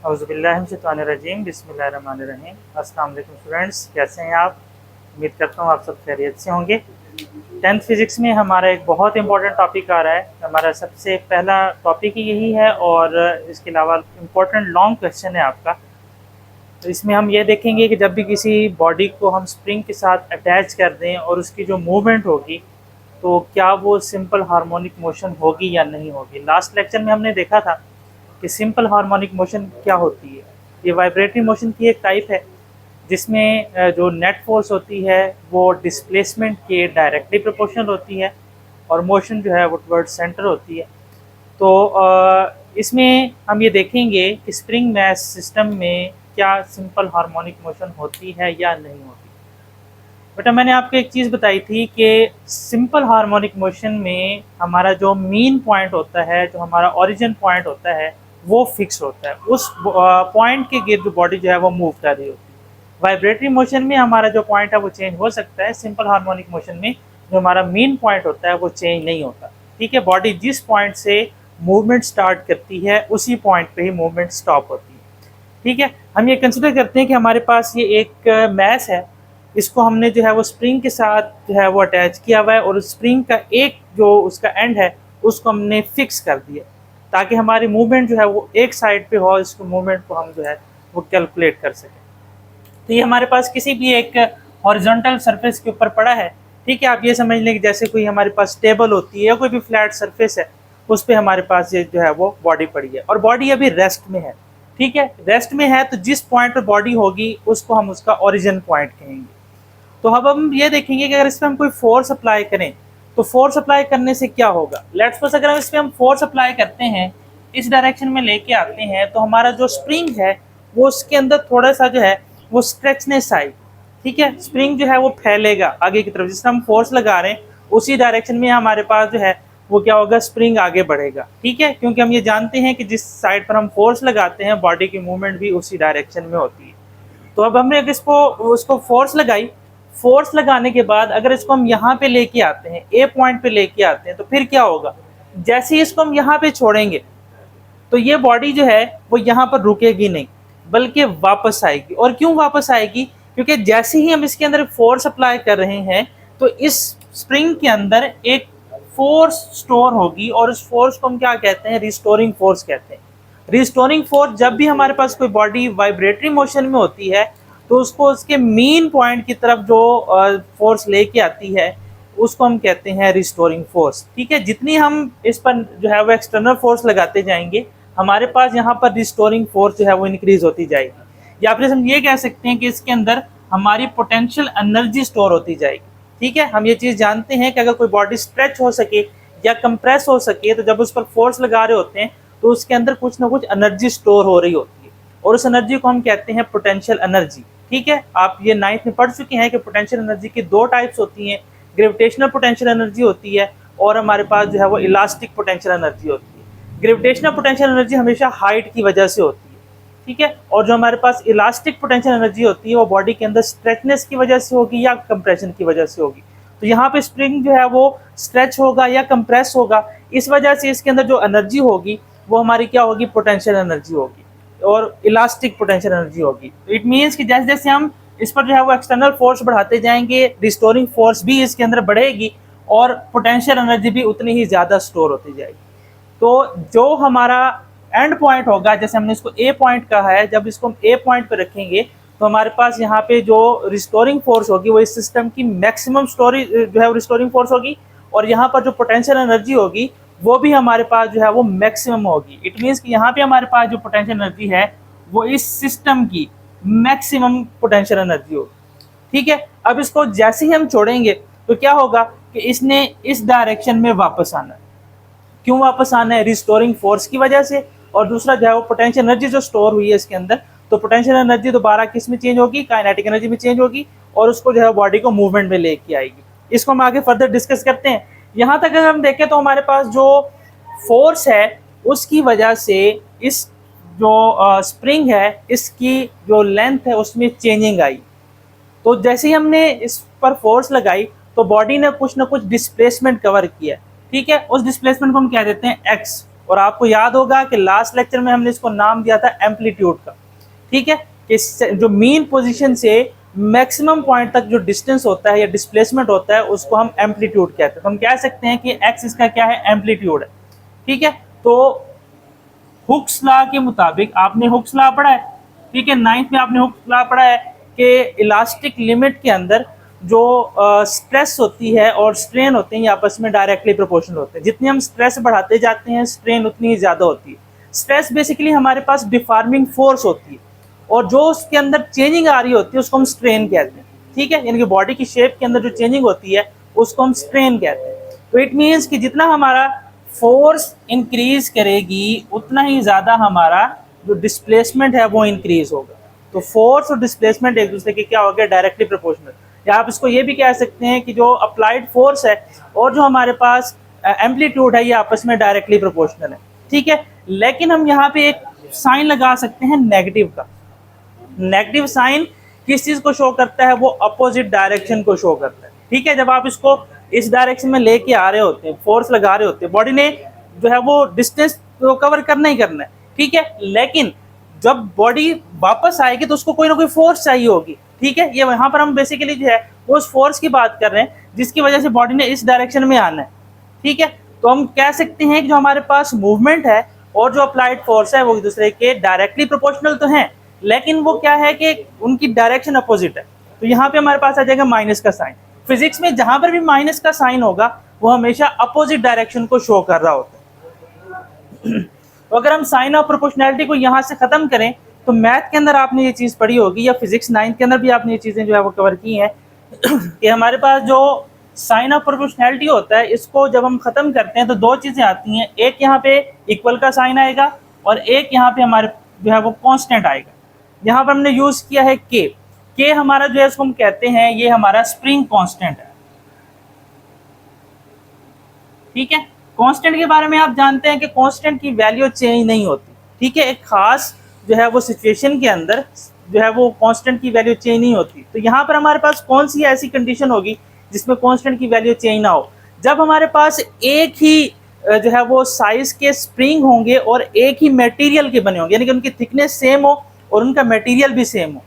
औज़ुबिल्लाहिमिनश्शैतानिर्रजीम बिस्मिल्लाहिर्रहमानिर्रहीम। अस्सलाम वालेकुम स्टूडेंट्स, कैसे हैं आप? उम्मीद करता हूँ आप सब खैरियत से होंगे। 10th फिज़िक्स में हमारा एक बहुत इंपॉर्टेंट टॉपिक आ रहा है। हमारा सबसे पहला टॉपिक ही यही है और इसके अलावा इम्पोर्टेंट लॉन्ग क्वेश्चन है आपका। तो इसमें हम ये देखेंगे कि जब भी किसी बॉडी को हम स्प्रिंग के साथ अटैच कर दें और उसकी जो मूवमेंट होगी तो क्या वो सिंपल हार्मोनिक मोशन होगी या नहीं होगी। लास्ट लेक्चर में हमने देखा था कि सिंपल हार्मोनिक मोशन क्या होती है। ये वाइब्रेटरी मोशन की एक टाइप है जिसमें जो नेट फोर्स होती है वो डिस्प्लेसमेंट के डायरेक्टली प्रोपोर्शनल होती है और मोशन जो है वो टवर्ड सेंटर होती है। तो इसमें हम ये देखेंगे कि स्प्रिंग मैस सिस्टम में क्या सिंपल हार्मोनिक मोशन होती है या नहीं होती। बेटा मैंने आपको एक चीज़ बताई थी कि सिंपल हार्मोनिक मोशन में हमारा जो मीन पॉइंट होता है, जो हमारा ओरिजिन पॉइंट होता है, वो फिक्स होता है। उस पॉइंट के गिर्द बॉडी जो है वो मूव कर रही होती है। वाइब्रेटरी मोशन में हमारा जो पॉइंट है वो चेंज हो सकता है। सिंपल हार्मोनिक मोशन में जो हमारा मीन पॉइंट होता है वो चेंज नहीं होता। ठीक है, बॉडी जिस पॉइंट से मूवमेंट स्टार्ट करती है उसी पॉइंट पे ही मूवमेंट स्टॉप होती है। ठीक है, हम ये कंसिडर करते हैं कि हमारे पास ये एक मैस है, इसको हमने जो है वो स्प्रिंग के साथ जो है वो अटैच किया हुआ है और स्प्रिंग का एक जो उसका एंड है उसको हमने फिक्स कर दिया ताकि हमारी मूवमेंट जो है वो एक साइड पे हो, इसको मूवमेंट को हम जो है वो कैलकुलेट कर सकें। तो ये हमारे पास किसी भी एक हॉरिजॉन्टल सरफेस के ऊपर पड़ा है। ठीक है, आप ये समझ लें कि जैसे कोई हमारे पास टेबल होती है या कोई भी फ्लैट सरफेस है, उस पर हमारे पास ये जो है वो बॉडी पड़ी है और बॉडी अभी रेस्ट में है। ठीक है, रेस्ट में है तो जिस पॉइंट पर बॉडी होगी उसको हम उसका ओरिजिन पॉइंट कहेंगे। तो अब हम ये देखेंगे कि अगर इस पर हम कोई फोर्स अप्लाई करें तो फोर्स अप्लाई करने से क्या होगा। लेट्स सपोज अगर इस पर हम फोर्स अप्लाई करते हैं, इस डायरेक्शन में लेके आते हैं, तो हमारा जो स्प्रिंग है वो उसके अंदर थोड़ा सा जो है वो स्ट्रेचनेस आएगी। ठीक है, स्प्रिंग जो है वो फैलेगा आगे की तरफ, जिससे हम फोर्स लगा रहे हैं उसी डायरेक्शन में हमारे पास जो है वो क्या होगा, स्प्रिंग आगे बढ़ेगा। ठीक है, क्योंकि हम ये जानते हैं कि जिस साइड पर हम फोर्स लगाते हैं बॉडी की मूवमेंट भी उसी डायरेक्शन में होती है। तो अब हमने अगर उसको फोर्स लगाई, फोर्स लगाने के बाद अगर इसको हम यहाँ पे लेके आते हैं, ए पॉइंट पे लेके आते हैं, तो फिर क्या होगा, जैसे ही इसको हम यहाँ पे छोड़ेंगे तो ये बॉडी जो है वो यहाँ पर रुकेगी नहीं बल्कि वापस आएगी। और क्यों वापस आएगी, क्योंकि जैसे ही हम इसके अंदर फोर्स अप्लाई कर रहे हैं तो इस स्प्रिंग के अंदर एक फोर्स स्टोर होगी और उस फोर्स को हम क्या कहते हैं, रिस्टोरिंग फोर्स कहते हैं। रिस्टोरिंग फोर्स जब भी हमारे पास कोई बॉडी वाइब्रेटरी मोशन में होती है तो उसको उसके मेन पॉइंट की तरफ जो फोर्स लेके आती है उसको हम कहते हैं रिस्टोरिंग फोर्स। ठीक है, जितनी हम इस पर जो है वो एक्सटर्नल फोर्स लगाते जाएंगे हमारे पास यहाँ पर रिस्टोरिंग फोर्स जो है वो इंक्रीज होती जाएगी। या फिर हम ये कह सकते हैं कि इसके अंदर हमारी पोटेंशियल एनर्जी स्टोर होती जाएगी। ठीक है, हम ये चीज़ जानते हैं कि अगर कोई बॉडी स्ट्रेच हो सके या कंप्रेस हो सके तो जब उस पर फोर्स लगा रहे होते हैं तो उसके अंदर कुछ ना कुछ एनर्जी स्टोर हो रही होती है और उस एनर्जी को हम कहते हैं पोटेंशियल एनर्जी। ठीक है, आप ये 9th में पढ़ चुके हैं कि पोटेंशियल एनर्जी की दो टाइप्स होती हैं, ग्रेविटेशनल पोटेंशियल एनर्जी होती है और हमारे पास जो है वो इलास्टिक पोटेंशियल एनर्जी होती है। ग्रेविटेशनल पोटेंशियल एनर्जी हमेशा हाइट की वजह से होती है। ठीक है, और जो हमारे पास इलास्टिक पोटेंशियल एनर्जी होती है वो बॉडी के अंदर स्ट्रेचनेस की वजह से होगी या कंप्रेशन की वजह से होगी। तो यहाँ पे स्प्रिंग जो है वो स्ट्रेच होगा या कंप्रेस होगा, इस वजह से इसके अंदर जो एनर्जी होगी वो हमारी क्या होगी, पोटेंशियल एनर्जी होगी और इलास्टिक पोटेंशियल एनर्जी होगी। तो इट मीन्स कि जैसे जैसे हम इस पर जो है वो एक्सटर्नल फोर्स बढ़ाते जाएंगे रिस्टोरिंग फोर्स भी इसके अंदर बढ़ेगी और पोटेंशियल एनर्जी भी उतनी ही ज़्यादा स्टोर होती जाएगी। तो जो हमारा एंड पॉइंट होगा, जैसे हमने इसको ए पॉइंट कहा है, जब इसको हम ए पॉइंट पर रखेंगे तो हमारे पास यहाँ पे जो रिस्टोरिंग फोर्स होगी वो इस सिस्टम की मैक्सिमम स्टोरी जो है रिस्टोरिंग फोर्स होगी और यहाँ पर जो पोटेंशियल एनर्जी होगी वो भी हमारे पास जो है वो मैक्सिमम होगी। इट मीन्स कि यहाँ पे हमारे पास जो पोटेंशियल एनर्जी है वो इस सिस्टम की मैक्सिमम पोटेंशियल एनर्जी होगी। ठीक है, अब इसको जैसे ही हम छोड़ेंगे तो क्या होगा कि इसने इस डायरेक्शन में वापस आना है। क्यों वापस आना है, रिस्टोरिंग फोर्स की वजह से। और दूसरा जो है वो पोटेंशियल एनर्जी जो स्टोर हुई है इसके अंदर, तो पोटेंशियल एनर्जी दोबारा किस में चेंज होगी, काइनेटिक एनर्जी में चेंज होगी और उसको जो है बॉडी को मूवमेंट में लेके आएगी। इसको हम आगे फर्दर डिस्कस करते हैं। यहाँ तक अगर हम देखें तो हमारे पास जो फोर्स है उसकी वजह से इस जो स्प्रिंग है इसकी जो लेंथ है उसमें चेंजिंग आई। तो जैसे ही हमने इस पर फोर्स लगाई तो बॉडी ने कुछ ना कुछ डिस्प्लेसमेंट कवर किया। ठीक है, उस डिस्प्लेसमेंट को हम कह देते हैं एक्स। और आपको याद होगा कि लास्ट लेक्चर में हमने इसको नाम दिया था एम्पलीट्यूड का, ठीक है, कि जो मीन पोजीशन से मैक्सिमम पॉइंट तक जो डिस्टेंस होता है या डिस्प्लेसमेंट होता है उसको हम एम्पलीट्यूड कहते हैं। तो हम कह सकते हैं कि एक्स इसका क्या है, एम्पलीट्यूड है, ठीक है। तो हुक्स लॉ के मुताबिक, आपने हुक्स लॉ पढ़ा है, ठीक है, 9th में आपने हुक्स लॉ पढ़ा है कि इलास्टिक लिमिट के अंदर जो स्ट्रेस होती है और स्ट्रेन होते हैं ये आपस में डायरेक्टली प्रोपोर्शनल होते हैं। जितनी हम स्ट्रेस बढ़ाते जाते हैं स्ट्रेन उतनी ही ज़्यादा होती है। स्ट्रेस बेसिकली हमारे पास डिफॉर्मिंग फोर्स होती है और जो उसके अंदर चेंजिंग आ रही होती है उसको हम स्ट्रेन कहते हैं, ठीक है, यानी कि बॉडी की शेप के अंदर जो चेंजिंग होती है उसको हम स्ट्रेन कहते हैं। तो इट मीन्स कि जितना हमारा फोर्स इंक्रीज करेगी उतना ही ज़्यादा हमारा जो डिस्प्लेसमेंट है वो इंक्रीज होगा। तो फोर्स और डिस्प्लेसमेंट एक दूसरे के क्या हो गया, डायरेक्टली प्रोपोर्शनल। या आप इसको ये भी कह सकते हैं कि जो अप्लाइड फोर्स है और जो हमारे पास एम्पलीट्यूड है ये आपस में डायरेक्टली प्रोपोर्शनल है, ठीक है। लेकिन हम यहाँ पे एक साइन लगा सकते हैं नेगेटिव का। नेगेटिव साइन किस चीज़ को शो करता है, वो अपोजिट डायरेक्शन को शो करता है, ठीक है। जब आप इसको इस डायरेक्शन में लेके आ रहे होते हैं, फोर्स लगा रहे होते हैं, बॉडी ने जो है वो डिस्टेंस तो कवर करना ही करना है, ठीक है, लेकिन जब बॉडी वापस आएगी तो उसको कोई ना कोई फोर्स चाहिए होगी, ठीक है। ये यहाँ पर हम बेसिकली जो है वो उस फोर्स की बात कर रहे हैं जिसकी वजह से बॉडी ने इस डायरेक्शन में आना है, ठीक है। तो हम कह सकते हैं कि जो हमारे पास मूवमेंट है और जो अप्लाइड फोर्स है वो एक दूसरे के डायरेक्टली प्रोपोर्शनल तो हैं, लेकिन वो क्या है कि उनकी डायरेक्शन अपोजिट है। तो यहाँ पे हमारे पास आ जाएगा माइनस का साइन। फिजिक्स में जहां पर भी माइनस का साइन होगा वो हमेशा अपोजिट डायरेक्शन को शो कर रहा होता है। तो अगर हम साइन ऑफ प्रोपोर्शनैलिटी को यहाँ से खत्म करें तो मैथ के अंदर आपने ये चीज़ पढ़ी होगी या फिजिक्स 9th के अंदर भी आपने ये चीज़ें जो है वो कवर की हैं कि हमारे पास जो साइन ऑफ प्रोपोर्शनैलिटी होता है इसको जब हम खत्म करते हैं तो दो चीज़ें आती हैं, एक यहाँ पे इक्वल का साइन आएगा और एक यहाँ पे हमारे जो है वो कॉन्स्टेंट आएगा। यहाँ पर हमने यूज़ किया है के हमारा जो है इसको हम कहते हैं ये हमारा स्प्रिंग कांस्टेंट है, ठीक है। कांस्टेंट के बारे में आप जानते हैं कि कांस्टेंट की वैल्यू चेंज नहीं होती, ठीक है। एक खास जो है वो सिचुएशन के अंदर जो है वो कांस्टेंट की वैल्यू चेंज नहीं होती। तो यहाँ पर हमारे पास कौन सी ऐसी कंडीशन होगी जिसमें कांस्टेंट की वैल्यू चेंज ना हो, जब हमारे पास एक ही जो है वो साइज के स्प्रिंग होंगे और एक ही मटेरियल के बने होंगे, यानी कि उनकी थिकनेस सेम हो और उनका मटेरियल भी सेम हो,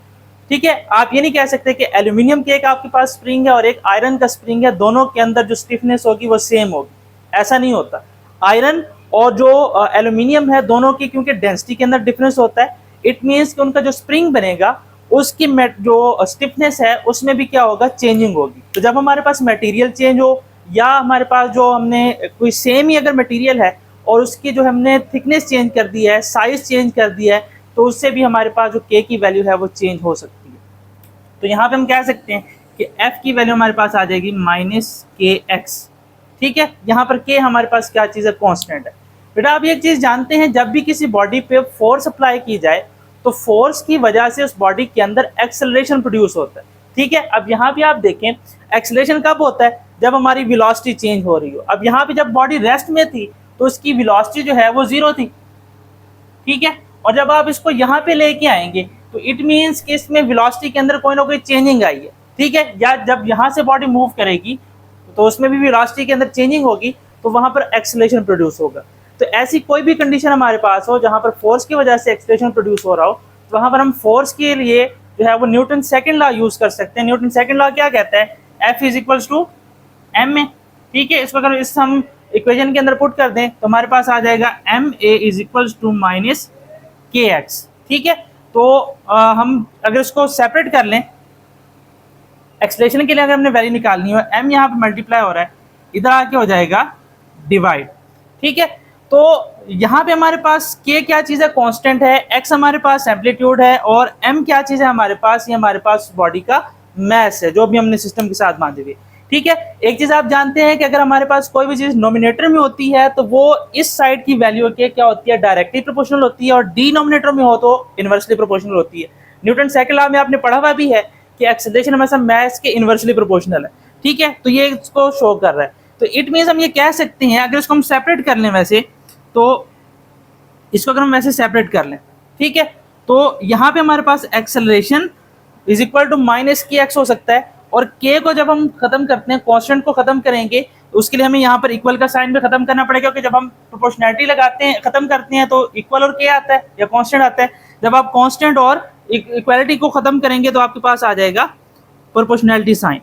ठीक है। आप ये नहीं कह सकते कि एल्यूमिनियम के एक आपके पास स्प्रिंग है और एक आयरन का स्प्रिंग है, दोनों के अंदर जो स्टिफनेस होगी वो सेम होगी, ऐसा नहीं होता। आयरन और जो एल्यूमिनियम है दोनों की क्योंकि डेंसिटी के अंदर डिफरेंस होता है, इट मीन्स कि उनका जो स्प्रिंग बनेगा उसकी जो स्टिफनेस है उसमें भी क्या होगा, चेंजिंग होगी। तो जब हमारे पास मटेरियल चेंज हो या हमारे पास जो हमने कोई सेम ही अगर मटेरियल है और उसकी जो हमने थिकनेस चेंज कर दी है, साइज चेंज कर दिया है, तो उससे भी हमारे पास जो के की वैल्यू है वो चेंज हो सकती है। तो यहाँ पे हम कह सकते हैं कि एफ की वैल्यू हमारे पास आ जाएगी -kx, ठीक है। यहाँ पर के हमारे पास क्या चीज़ है, कांस्टेंट है। बेटा आप एक चीज़ जानते हैं, जब भी किसी बॉडी पे फोर्स अप्लाई की जाए तो फोर्स की वजह से उस बॉडी के अंदर एक्सेलरेशन प्रोड्यूस होता है, ठीक है। अब यहाँ पे आप देखें एक्सेलरेशन कब होता है, जब हमारी वेलोसिटी चेंज हो रही हो। अब यहाँ पे जब बॉडी रेस्ट में थी तो उसकी वेलोसिटी जो है वो 0 थी, ठीक है। और जब आप इसको यहाँ पे लेके आएंगे तो इट मीन्स कि इसमें वेलोसिटी के अंदर कोई ना कोई चेंजिंग आई है, ठीक है। या जब यहाँ से बॉडी मूव करेगी तो उसमें भी वेलोसिटी के अंदर चेंजिंग होगी तो वहाँ पर एक्सेलरेशन प्रोड्यूस होगा। तो ऐसी कोई भी कंडीशन हमारे पास हो जहाँ पर फोर्स की वजह से एक्सेलरेशन प्रोड्यूस हो रहा हो तो वहाँ पर हम फोर्स के लिए जो है वो न्यूटन सेकंड लॉ यूज़ कर सकते हैं। न्यूटन सेकंड लॉ क्या कहता है, F = ma, ठीक है। इसको अगर इस हम इक्वेशन के अंदर पुट कर दें तो हमारे पास आ जाएगा ma = -kx, ठीक है। तो हम अगर इसको सेपरेट कर लें एक्सेलरेशन के लिए, अगर हमने वैल्यू निकालनी हो, m यहाँ पे मल्टीप्लाई हो रहा है, इधर आके हो जाएगा डिवाइड, ठीक है। तो यहाँ पे हमारे पास k क्या चीज़ है, कांस्टेंट है, x हमारे पास एम्पलीट्यूड है और m क्या चीज़ है हमारे पास, ये हमारे पास बॉडी का मैस है जो भी हमने सिस्टम के साथ बांधी हुई, ठीक है। एक चीज़ आप जानते हैं कि अगर हमारे पास कोई भी चीज़ नोमिनेटर में होती है तो वो इस साइड की वैल्यू के क्या होती है, डायरेक्टली प्रोपोर्शनल होती है, और डिनोमिनेटर में हो तो इनवर्सली प्रोपोर्शनल होती है। न्यूटन सेकंड लॉ में आपने पढ़ा हुआ भी है कि एक्सेलरेशन हमेशा मैस के इनवर्सली प्रोपोर्शनल है, ठीक है। तो ये इसको शो कर रहा है। तो इट मीन्स हम ये कह सकते हैं, अगर इसको हम सेपरेट कर लें वैसे, तो इसको अगर हम वैसे सेपरेट कर लें, ठीक है, तो यहाँ पे हमारे पास एक्सेलरेशन = -kx हो सकता है। और k को जब हम खत्म करते हैं, कांस्टेंट को खत्म करेंगे उसके लिए हमें यहाँ पर इक्वल का साइन भी खत्म करना पड़ेगा, क्योंकि जब हम प्रोपोर्शनैलिटी लगाते हैं, खत्म करते हैं, तो इक्वल और क्या आता है या कांस्टेंट आता है। जब आप कांस्टेंट और इक्वालिटी को खत्म करेंगे तो आपके पास आ जाएगा प्रोपोर्शनैलिटी साइन।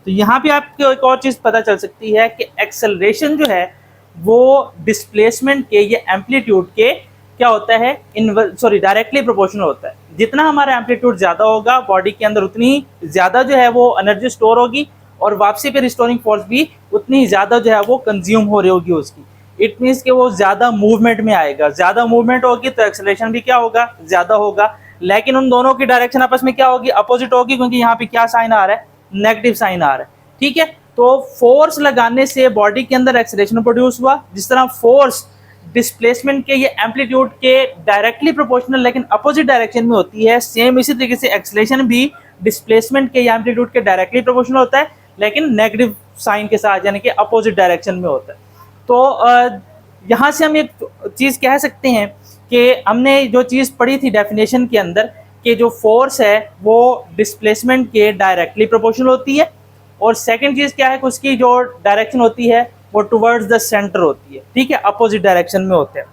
तो यहाँ पे आपको एक और चीज पता चल सकती है कि एक्सेलरेशन जो है वो डिस्प्लेसमेंट के या एम्पलीट्यूड के क्या होता है, डायरेक्टली प्रोपोर्शनल होता है। जितना हमारा एम्पलीट्यूड ज्यादा होगा बॉडी के अंदर, उतनी ज्यादा जो है वो एनर्जी स्टोर होगी, और वापसी पे रिस्टोरिंग फोर्स भी उतनी ज्यादा जो है वो कंज्यूम हो रही होगी उसकी। इट मीन्स कि वो ज्यादा मूवमेंट में आएगा, ज्यादा मूवमेंट होगी तो एक्सेलरेशन भी क्या होगा, ज्यादा होगा। लेकिन उन दोनों की डायरेक्शन आपस में क्या होगी, अपोजिट होगी, क्योंकि यहाँ पे क्या साइन आ रहा है, नेगेटिव साइन आ रहा है। ठीक है, तो फोर्स लगाने से बॉडी के अंदर एक्सेलरेशन प्रोड्यूस हुआ। जिस तरह फोर्स डिस्प्लेसमेंट के ये एम्पलीट्यूड के डायरेक्टली प्रोपोर्शनल लेकिन अपोजिट डायरेक्शन में होती है, सेम इसी तरीके से एक्सेलरेशन भी डिस्प्लेसमेंट के या एम्पलीट्यूड के डायरेक्टली प्रोपोर्शनल होता है, लेकिन नेगेटिव साइन के साथ, यानी कि अपोजिट डायरेक्शन में होता है। तो यहाँ से हम एक चीज़ कह सकते हैं कि हमने जो चीज़ पढ़ी थी डेफिनेशन के अंदर, कि जो फोर्स है वो डिस्प्लेसमेंट के डायरेक्टली प्रोपोर्शनल होती है, और सेकंड चीज़ क्या है कि उसकी जो डायरेक्शन होती है वो टुवर्ड्स द सेंटर होती है। ठीक है, अपोजिट डायरेक्शन में होते हैं।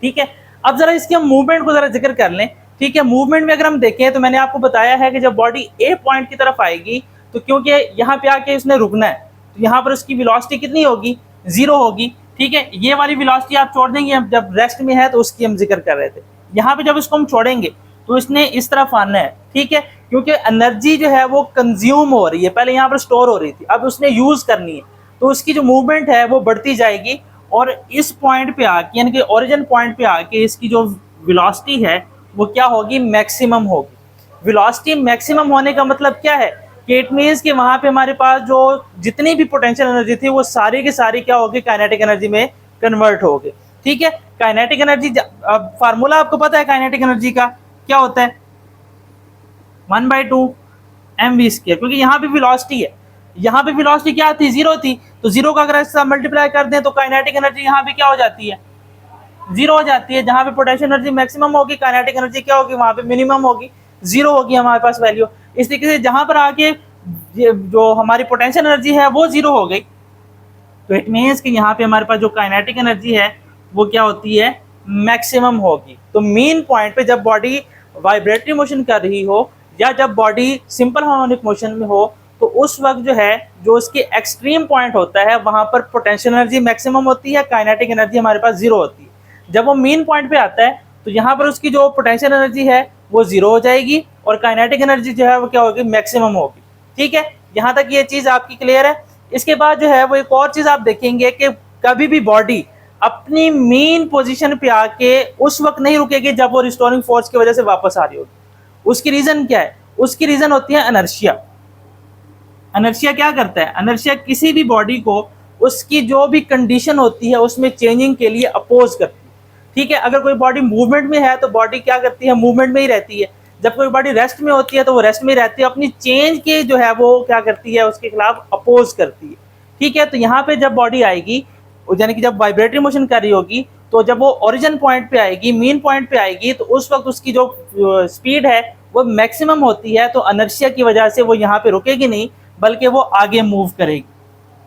ठीक है, अब जरा इसके हम मूवमेंट को जरा जिक्र कर लें। ठीक है, मूवमेंट में अगर हम देखें तो मैंने आपको बताया है कि जब बॉडी ए पॉइंट की तरफ आएगी तो क्योंकि यहाँ पे आके उसने रुकना है, तो यहाँ पर उसकी वेलोसिटी कितनी होगी, 0 होगी। ठीक है, ये वाली वेलोसिटी आप छोड़ देंगे, जब रेस्ट में है तो उसकी हम जिक्र कर रहे थे। यहाँ पे जब इसको हम छोड़ेंगे तो इसने इस तरफ आना है। ठीक है, क्योंकि एनर्जी जो है वो कंज्यूम हो रही है, पहले यहाँ पर स्टोर हो रही थी, अब उसने यूज करनी है, तो उसकी जो मूवमेंट है वो बढ़ती जाएगी, और इस पॉइंट पे आके, यानी कि ओरिजिन पॉइंट पे आके इसकी जो वेलोसिटी है वो क्या होगी, मैक्सिमम होगी। वेलोसिटी मैक्सिमम होने का मतलब क्या है कि इट मीन्स कि वहां पे हमारे पास जो जितनी भी पोटेंशियल एनर्जी थी वो सारी की सारी क्या होगी, काइनेटिक एनर्जी में कन्वर्ट होगी। ठीक है, काइनेटिक एनर्जी, अब फार्मूला आपको पता है काइनेटिक एनर्जी का क्या होता है, 1/2 mv², क्योंकि यहाँ पे वेलोसिटी है, यहाँ पे वेलोसिटी क्या थी, 0 थी, तो 0 का अगर इससे मल्टीप्लाई कर दें तो काइनेटिक एनर्जी यहाँ पे क्या हो जाती है, 0 हो जाती है। जहाँ पे पोटेंशियल एनर्जी मैक्सिमम होगी, काइनेटिक एनर्जी क्या होगी, वहाँ पे मिनिमम होगी, 0 होगी हमारे पास वैल्यू। इस तरीके से जहाँ पर आके जो हमारी पोटेंशियल एनर्जी है वो 0 हो गई, तो इट मीन्स कि यहाँ पे हमारे पास जो काइनेटिक एनर्जी है वो क्या होती है, मैक्सिमम होगी। तो मेन पॉइंट पे जब बॉडी वाइब्रेटरी मोशन कर रही हो या जब बॉडी सिंपल हार्मोनिक मोशन में हो, तो उस वक्त जो है, जो उसके एक्सट्रीम पॉइंट होता है वहां पर पोटेंशियल एनर्जी मैक्सिमम होती है, काइनेटिक एनर्जी हमारे पास 0 होती है। जब वो मेन पॉइंट पे आता है तो यहाँ पर उसकी जो पोटेंशियल एनर्जी है वो 0 हो जाएगी, और काइनेटिक एनर्जी जो है वो क्या होगी, मैक्सिमम होगी। ठीक है, यहाँ तक ये चीज आपकी क्लियर है। इसके बाद जो है वो एक और चीज आप देखेंगे कि कभी भी बॉडी अपनी मेन पोजीशन पे आके उस वक्त नहीं रुकेगी जब वो रिस्टोरिंग फोर्स की वजह से वापस आ रही होगी। उसकी रीजन क्या है, उसकी रीजन होती है इनर्शिया। इनर्शिया क्या करता है, इनर्शिया किसी भी बॉडी को उसकी जो भी कंडीशन होती है उसमें चेंजिंग के लिए अपोज करती है। ठीक है, अगर कोई बॉडी मूवमेंट में है तो बॉडी क्या करती है, मूवमेंट में ही रहती है। जब कोई बॉडी रेस्ट में होती है तो वो रेस्ट में रहती है, अपनी चेंज के जो है वो क्या करती है, उसके खिलाफ अपोज करती है। ठीक है, तो यहाँ पे जब बॉडी आएगी, यानी कि जब वाइब्रेटरी मोशन कर रही होगी, तो जब वो ओरिजिन पॉइंट पे आएगी, मेन पॉइंट पे आएगी, तो उस वक्त उसकी जो स्पीड है वो मैक्सिमम होती है। तो इनर्शिया की वजह से वो यहाँ पे रुकेगी नहीं, बल्कि वो आगे मूव करेगी।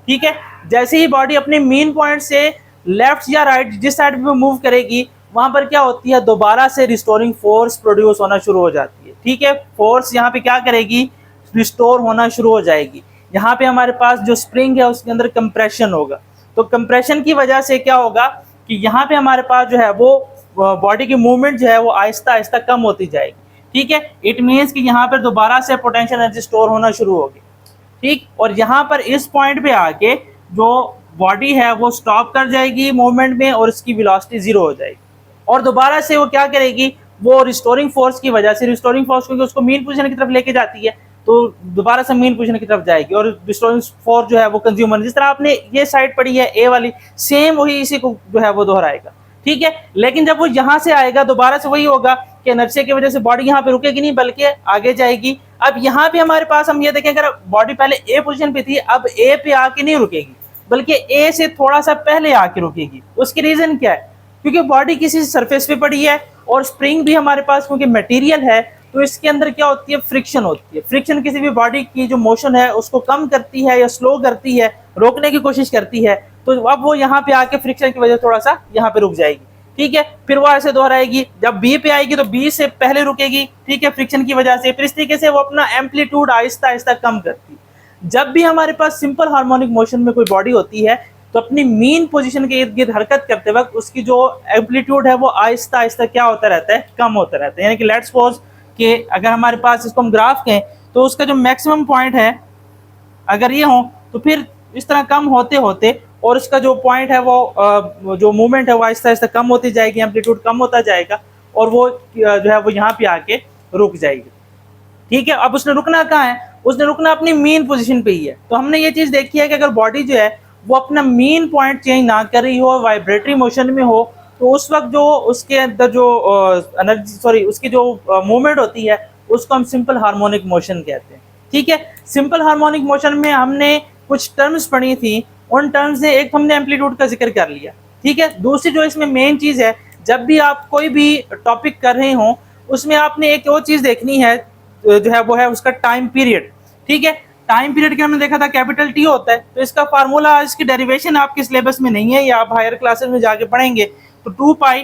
ठीक है, जैसे ही बॉडी अपने मेन पॉइंट से लेफ्ट या राइट जिस साइड पे मूव करेगी, वहां पर क्या होती है, दोबारा से रिस्टोरिंग फोर्स प्रोड्यूस होना शुरू हो जाती है। ठीक है, फोर्स यहाँ पे क्या करेगी, रिस्टोर होना शुरू हो जाएगी। यहाँ पे हमारे पास जो स्प्रिंग है उसके अंदर कंप्रेशन होगा, तो कंप्रेशन की वजह से क्या होगा कि यहाँ पे हमारे पास जो है वो बॉडी की मूवमेंट जो है वो आहिस्ता आहिस्ता कम होती जाएगी। ठीक है, इट मीन्स कि यहाँ पर दोबारा से पोटेंशियल एनर्जी स्टोर होना शुरू होगी। ठीक, और यहाँ पर इस पॉइंट पे आके जो बॉडी है वो स्टॉप कर जाएगी मूवमेंट में, और इसकी वेलोसिटी 0 हो जाएगी, और दोबारा से वो क्या करेगी, वो रिस्टोरिंग फोर्स की वजह से, रिस्टोरिंग फोर्स क्योंकि उसको मेन पोजीशन की तरफ लेके जाती है, तो दोबारा से मेन पोजीशन की तरफ जाएगी, और रिस्टोरिंग फोर्स जो है वो कंज्यूमर, जिस तरह आपने ये साइड पढ़ी है ए वाली, सेम वही इसी को जो है वो दोहराएगा। ठीक है, लेकिन जब वो यहाँ से आएगा दोबारा से वही होगा कि इनर्शिया की वजह से बॉडी यहाँ पे रुकेगी नहीं बल्कि आगे जाएगी। अब यहाँ पे हमारे पास हम ये देखें, अगर बॉडी पहले ए पोजीशन पे थी, अब ए पे आके नहीं रुकेगी बल्कि ए से थोड़ा सा पहले आके रुकेगी। उसकी रीजन क्या है, क्योंकि बॉडी किसी सरफेस पे पड़ी है, और स्प्रिंग भी हमारे पास क्योंकि मटेरियल है तो इसके अंदर क्या होती है, फ्रिक्शन होती है। फ्रिक्शन किसी भी बॉडी की जो मोशन है उसको कम करती है या स्लो करती है, रोकने की कोशिश करती है। तो अब वो यहाँ पे आके फ्रिक्शन की वजह से थोड़ा सा यहाँ पे रुक जाएगी, ठीक है। फिर वो ऐसे दोहराएगी, जब बी पे आएगी तो बी से पहले रुकेगी, ठीक है, फ्रिक्शन की वजह से। फिर इस तरीके से वो अपना एम्पलीट्यूड आहिस्ता आहिस्ता कम करती है। जब भी हमारे पास सिंपल हार्मोनिक मोशन में कोई बॉडी होती है तो अपनी मीन पोजीशन के इर्द गिर्द हरकत करते वक्त उसकी जो एम्पलीट्यूड है वो आहिस्ता आहिस्ता क्या होता रहता है, कम होता रहता है। यानी कि लेट्स सपोज कि अगर हमारे पास इसको हम ग्राफ कहें तो उसका जो मैक्सिमम पॉइंट है अगर ये हो तो फिर इस तरह कम होते होते और उसका जो पॉइंट है वो जो मूवमेंट है वो आहिस्ता आहिस्ता कम होती जाएगी, एम्पलीट्यूड कम होता जाएगा और वो जो है वो यहाँ पे आके रुक जाएगी, ठीक है। अब उसने रुकना कहाँ है, उसने रुकना अपनी मेन पोजीशन पे ही है। तो हमने ये चीज देखी है कि अगर बॉडी जो है वो अपना मेन पॉइंट चेंज ना कर रही हो, वाइब्रेटरी मोशन में हो, तो उस वक्त जो उसके अंदर जो एनर्जी उसकी जो मूवमेंट होती है उसको हम सिंपल हार्मोनिक मोशन कहते हैं, ठीक है। सिंपल हार्मोनिक मोशन में हमने कुछ टर्म्स पढ़ी थी, उन टर्म्स से एक हमने एम्पलीट्यूड का जिक्र कर लिया, ठीक है। दूसरी जो इसमें मेन चीज है, जब भी आप कोई भी टॉपिक कर रहे हो उसमें आपने एक और चीज देखनी है जो है वो है उसका टाइम पीरियड, ठीक है। टाइम पीरियड के हमने देखा था कैपिटल टी होता है, तो इसका फार्मूला, इसकी डेरिवेशन आपके सिलेबस में नहीं है, या आप हायर क्लासेस में जाके पढ़ेंगे। तो 2 पाई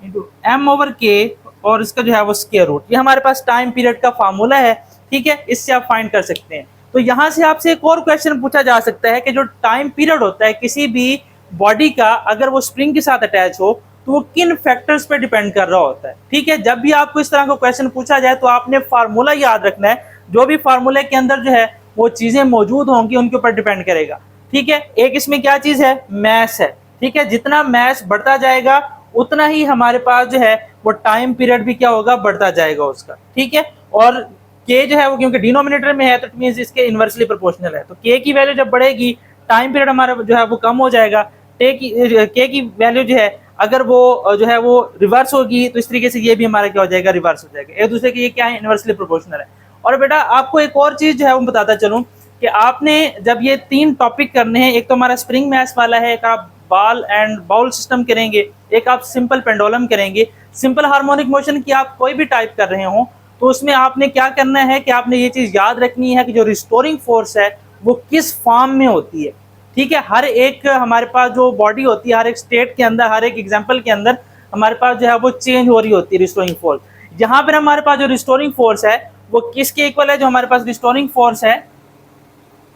इंटू एम ओवर के और इसका जो है वो स्क्वायर रूट, ये हमारे पास टाइम पीरियड का फार्मूला है, ठीक है। इससे आप फाइंड कर सकते हैं। तो यहाँ से आपसे एक और क्वेश्चन पूछा जा सकता है कि जो टाइम पीरियड होता है किसी भी बॉडी का, अगर वो स्प्रिंग के साथ अटैच हो तो वो किन फैक्टर्स पे डिपेंड कर रहा होता है, ठीक है। जब भी आपको इस तरह का क्वेश्चन पूछा जाए तो आपने फार्मूला याद रखना है, जो भी फार्मूले के अंदर जो है वो चीजें मौजूद होंगी उनके ऊपर डिपेंड करेगा, ठीक है। एक इसमें क्या चीज है, मैस है, ठीक है। जितना मैस बढ़ता जाएगा उतना ही हमारे पास जो है वो टाइम पीरियड भी क्या होगा, बढ़ता जाएगा उसका, ठीक है। और के जो है वो क्योंकि डिनोमिनेटर में है तो इट मींस इसके इनवर्सली प्रोपोर्शनल है, तो के की वैल्यू जब बढ़ेगी टाइम पीरियड हमारा जो है वो कम हो जाएगा। के की वैल्यू जो है अगर वो जो है वो रिवर्स होगी तो इस तरीके से ये भी हमारा क्या हो जाएगा, रिवर्स हो जाएगा। एक दूसरे के ये क्या है, इनवर्सली प्रोपोर्शनल है। और बेटा आपको एक और चीज जो है वो बताता चलूं कि आपने जब ये 3 टॉपिक करने हैं, एक तो हमारा स्प्रिंग मैथ्स वाला है, एक आप बॉल एंड बाउल सिस्टम करेंगे, एक आप सिंपल पेंडुलम करेंगे। सिंपल हार्मोनिक मोशन की आप कोई भी टाइप कर रहे हो तो उसमें आपने क्या करना है कि आपने ये चीज याद रखनी है कि जो रिस्टोरिंग फोर्स है वो किस फॉर्म में होती है, ठीक है। हर एक हमारे पास जो बॉडी होती है, हर एक स्टेट के अंदर, हर एक एग्जाम्पल के अंदर हमारे पास जो है वो चेंज हो रही होती है रिस्टोरिंग फोर्स। यहाँ पर हमारे पास जो रिस्टोरिंग फोर्स है वो किसके इक्वल है, जो हमारे पास रिस्टोरिंग फोर्स है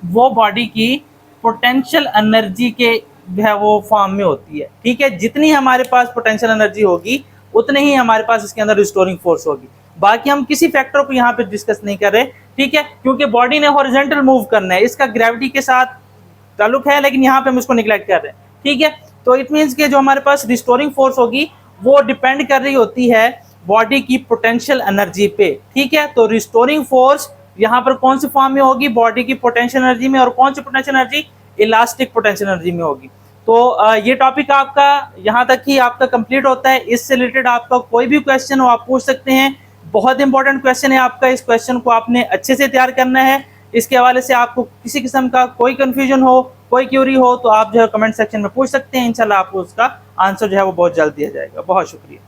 वो बॉडी की पोटेंशियल एनर्जी के जो है वो फॉर्म में होती है, ठीक है। जितनी हमारे पास पोटेंशियल एनर्जी होगी उतने ही हमारे पास इसके अंदर रिस्टोरिंग फोर्स होगी। बाकी हम किसी फैक्टर को यहाँ पे डिस्कस नहीं कर रहे, ठीक है, क्योंकि बॉडी ने हॉरिजॉन्टल मूव करना है, इसका ग्रेविटी के साथ ताल्लुक है, लेकिन यहाँ पे हम इसको निगलेक्ट कर रहे हैं, ठीक है। तो इट मीन्स के जो हमारे पास रिस्टोरिंग फोर्स होगी वो डिपेंड कर रही होती है बॉडी की पोटेंशियल एनर्जी पे, ठीक है। तो रिस्टोरिंग फोर्स यहाँ पर कौन सी फॉर्म में होगी, बॉडी की पोटेंशियल एनर्जी में, और कौन सी potential energy, elastic potential energy में होगी। तो ये टॉपिक आपका यहाँ तक ही आपका कंप्लीट होता है। इससे रिलेटेड आपका कोई भी क्वेश्चन हो आप पूछ सकते हैं, बहुत इंपॉर्टेंट क्वेश्चन है आपका। इस क्वेश्चन को आपने अच्छे से तैयार करना है। इसके हवाले से आपको किसी किस्म का कोई कंफ्यूजन हो, कोई क्यूरी हो तो आप जो है कमेंट सेक्शन में पूछ सकते हैं। इंशाल्लाह आपको उसका आंसर जो है वो बहुत जल्द दिया जाएगा। बहुत शुक्रिया।